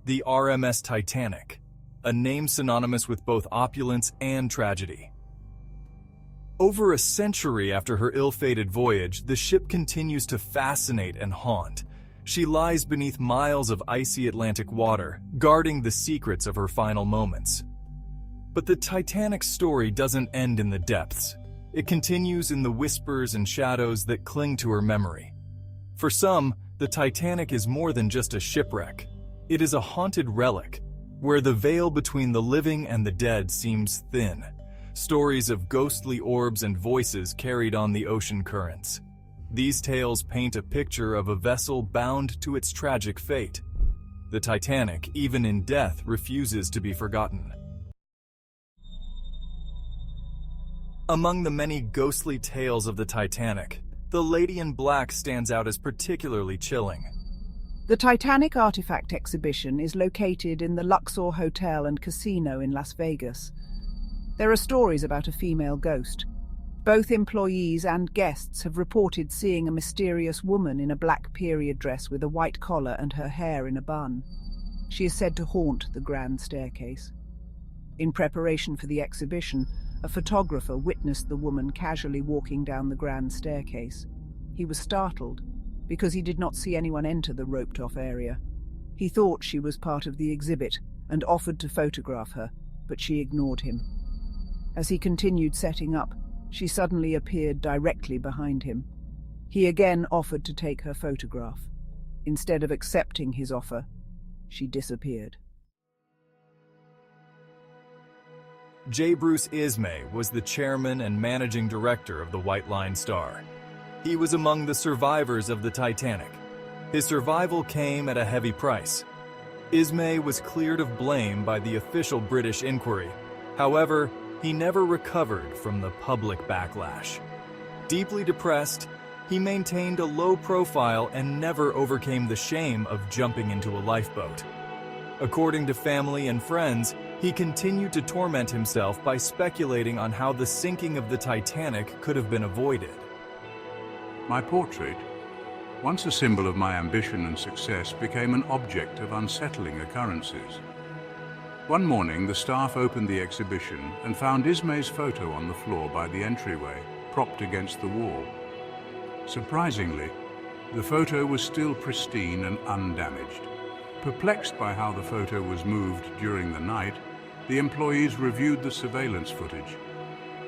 the RMS Titanic, a name synonymous with both opulence and tragedy. Over a century after her ill-fated voyage, the ship continues to fascinate and haunt. She lies beneath miles of icy Atlantic water, guarding the secrets of her final moments. But the Titanic's story doesn't end in the depths. It continues in the whispers and shadows that cling to her memory. For some, the Titanic is more than just a shipwreck. It is a haunted relic, where the veil between the living and the dead seems thin. Stories of ghostly orbs and voices carried on the ocean currents. These tales paint a picture of a vessel bound to its tragic fate. The Titanic, even in death, refuses to be forgotten. Among the many ghostly tales of the Titanic, the Lady in Black stands out as particularly chilling. The Titanic Artifact Exhibition is located in the Luxor Hotel and Casino in Las Vegas. There are stories about a female ghost. Both employees and guests have reported seeing a mysterious woman in a black period dress with a white collar and her hair in a bun. She is said to haunt the grand staircase. In preparation for the exhibition, a photographer witnessed the woman casually walking down the grand staircase. He was startled because he did not see anyone enter the roped-off area. He thought she was part of the exhibit and offered to photograph her, but she ignored him. As he continued setting up, she suddenly appeared directly behind him. He again offered to take her photograph. Instead of accepting his offer, she disappeared. J. Bruce Ismay was the chairman and managing director of the White Line Star. He was among the survivors of the Titanic. His survival came at a heavy price. Ismay was cleared of blame by the official British inquiry. However, he never recovered from the public backlash. Deeply depressed, he maintained a low profile and never overcame the shame of jumping into a lifeboat. According to family and friends, he continued to torment himself by speculating on how the sinking of the Titanic could have been avoided. My portrait, once a symbol of my ambition and success, became an object of unsettling occurrences. One morning, the staff opened the exhibition and found Ismay's photo on the floor by the entryway, propped against the wall. Surprisingly, the photo was still pristine and undamaged. Perplexed by how the photo was moved during the night, the employees reviewed the surveillance footage.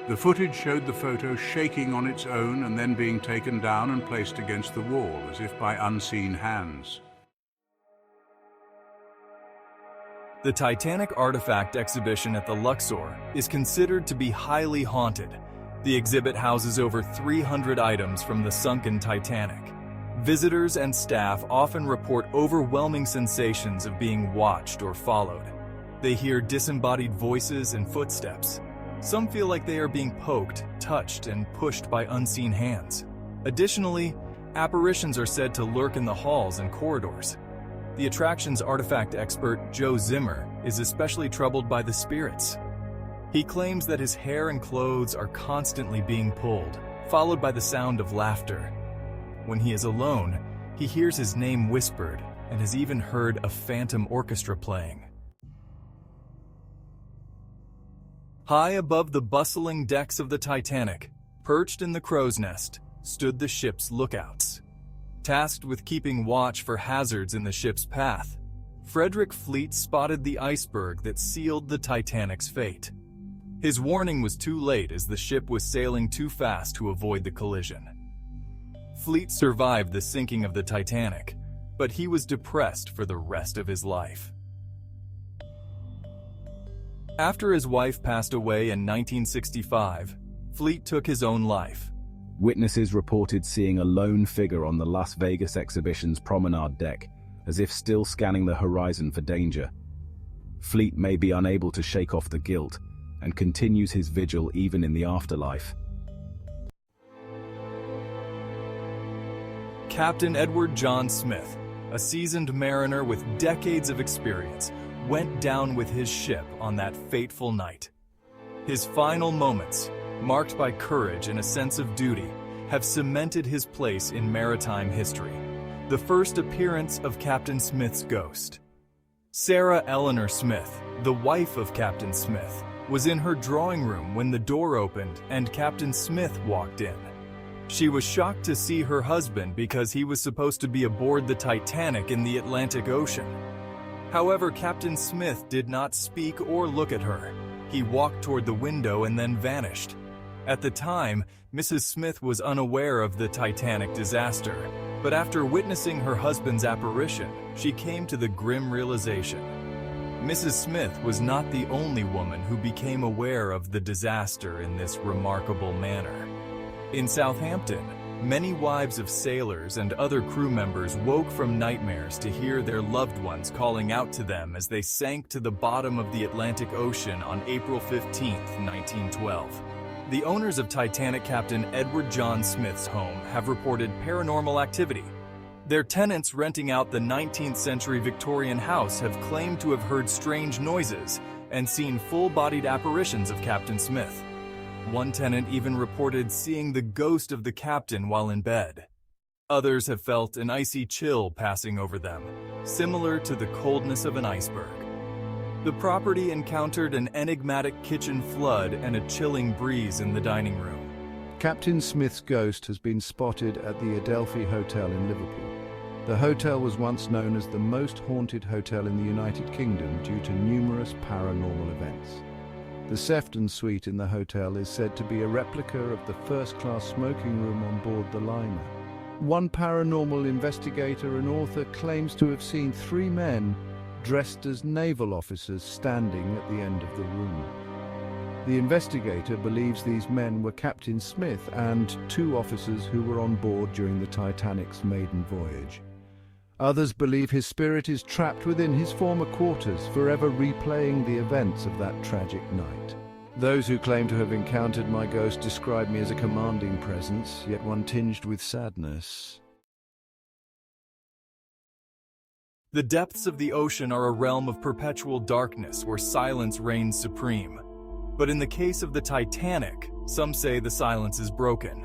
The footage showed the photo shaking on its own and then being taken down and placed against the wall as if by unseen hands. The Titanic Artifact Exhibition at the Luxor is considered to be highly haunted. The exhibit houses over 300 items from the sunken Titanic. Visitors and staff often report overwhelming sensations of being watched or followed. They hear disembodied voices and footsteps. Some feel like they are being poked, touched, and pushed by unseen hands. Additionally, apparitions are said to lurk in the halls and corridors. The attraction's artifact expert, Joe Zimmer, is especially troubled by the spirits. He claims that his hair and clothes are constantly being pulled, followed by the sound of laughter. When he is alone, he hears his name whispered and has even heard a phantom orchestra playing. High above the bustling decks of the Titanic, perched in the crow's nest, stood the ship's lookouts. Tasked with keeping watch for hazards in the ship's path, Frederick Fleet spotted the iceberg that sealed the Titanic's fate. His warning was too late as the ship was sailing too fast to avoid the collision. Fleet survived the sinking of the Titanic, but he was depressed for the rest of his life. After his wife passed away in 1965, Fleet took his own life. Witnesses reported seeing a lone figure on the Las Vegas exhibition's promenade deck, as if still scanning the horizon for danger. Fleet may be unable to shake off the guilt and continues his vigil even in the afterlife. Captain Edward John Smith, a seasoned mariner with decades of experience, went down with his ship on that fateful night. His final moments, marked by courage and a sense of duty, have cemented his place in maritime history. The first appearance of Captain Smith's ghost. Sarah Eleanor Smith, the wife of Captain Smith, was in her drawing room when the door opened and Captain Smith walked in. She was shocked to see her husband because he was supposed to be aboard the Titanic in the Atlantic Ocean. However, Captain Smith did not speak or look at her. He walked toward the window and then vanished. At the time, Mrs. Smith was unaware of the Titanic disaster, but after witnessing her husband's apparition, she came to the grim realization. Mrs. Smith was not the only woman who became aware of the disaster in this remarkable manner. In Southampton, many wives of sailors and other crew members woke from nightmares to hear their loved ones calling out to them as they sank to the bottom of the Atlantic Ocean on April 15, 1912. The owners of Titanic Captain Edward John Smith's home have reported paranormal activity. Their tenants renting out the 19th century Victorian house have claimed to have heard strange noises and seen full-bodied apparitions of Captain Smith. One tenant even reported seeing the ghost of the captain while in bed. Others have felt an icy chill passing over them, similar to the coldness of an iceberg. The property encountered an enigmatic kitchen flood and a chilling breeze in the dining room. Captain Smith's ghost has been spotted at the Adelphi Hotel in Liverpool. The hotel was once known as the most haunted hotel in the United Kingdom due to numerous paranormal events. The Sefton suite in the hotel is said to be a replica of the first-class smoking room on board the liner. One paranormal investigator and author claims to have seen 3 men dressed as naval officers standing at the end of the room. The investigator believes these men were Captain Smith and 2 officers who were on board during the Titanic's maiden voyage. Others believe his spirit is trapped within his former quarters, forever replaying the events of that tragic night. Those who claim to have encountered my ghost describe me as a commanding presence, yet one tinged with sadness. The depths of the ocean are a realm of perpetual darkness where silence reigns supreme. But in the case of the Titanic, some say the silence is broken.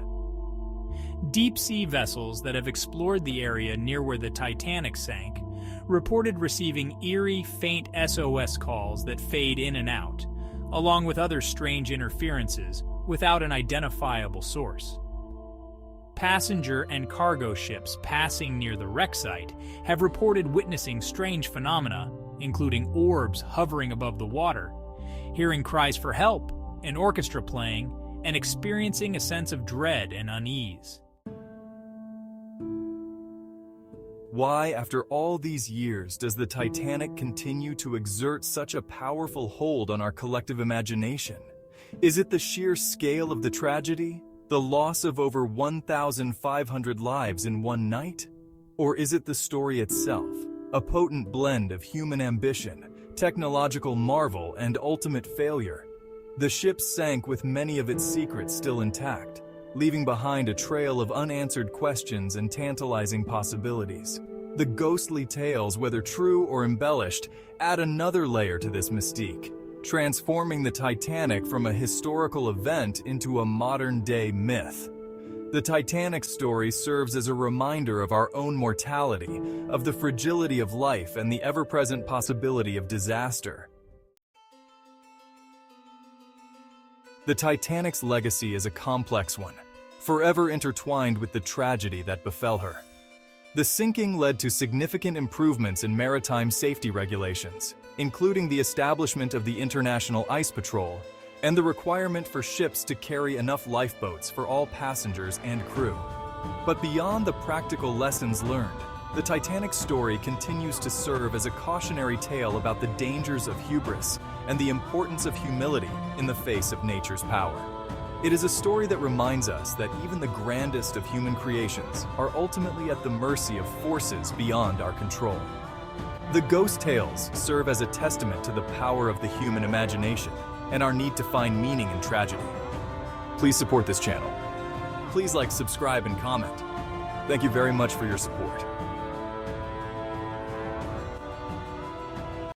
Deep-sea vessels that have explored the area near where the Titanic sank reported receiving eerie, faint SOS calls that fade in and out, along with other strange interferences without an identifiable source. Passenger and cargo ships passing near the wreck site have reported witnessing strange phenomena, including orbs hovering above the water, hearing cries for help, an orchestra playing, and experiencing a sense of dread and unease. Why, after all these years, does the Titanic continue to exert such a powerful hold on our collective imagination? Is it the sheer scale of the tragedy? The loss of over 1,500 lives in one night? Or is it the story itself, a potent blend of human ambition, technological marvel, and ultimate failure? The ship sank with many of its secrets still intact, leaving behind a trail of unanswered questions and tantalizing possibilities. The ghostly tales, whether true or embellished, add another layer to this mystique, transforming the Titanic from a historical event into a modern-day myth. The Titanic story serves as a reminder of our own mortality, of the fragility of life, and the ever-present possibility of disaster. The Titanic's legacy is a complex one, forever intertwined with the tragedy that befell her. The sinking led to significant improvements in maritime safety regulations, including the establishment of the International Ice Patrol and the requirement for ships to carry enough lifeboats for all passengers and crew. But beyond the practical lessons learned, the Titanic story continues to serve as a cautionary tale about the dangers of hubris and the importance of humility in the face of nature's power. It is a story that reminds us that even the grandest of human creations are ultimately at the mercy of forces beyond our control. The ghost tales serve as a testament to the power of the human imagination and our need to find meaning in tragedy. Please support this channel. Please like, subscribe, and comment. Thank you very much for your support.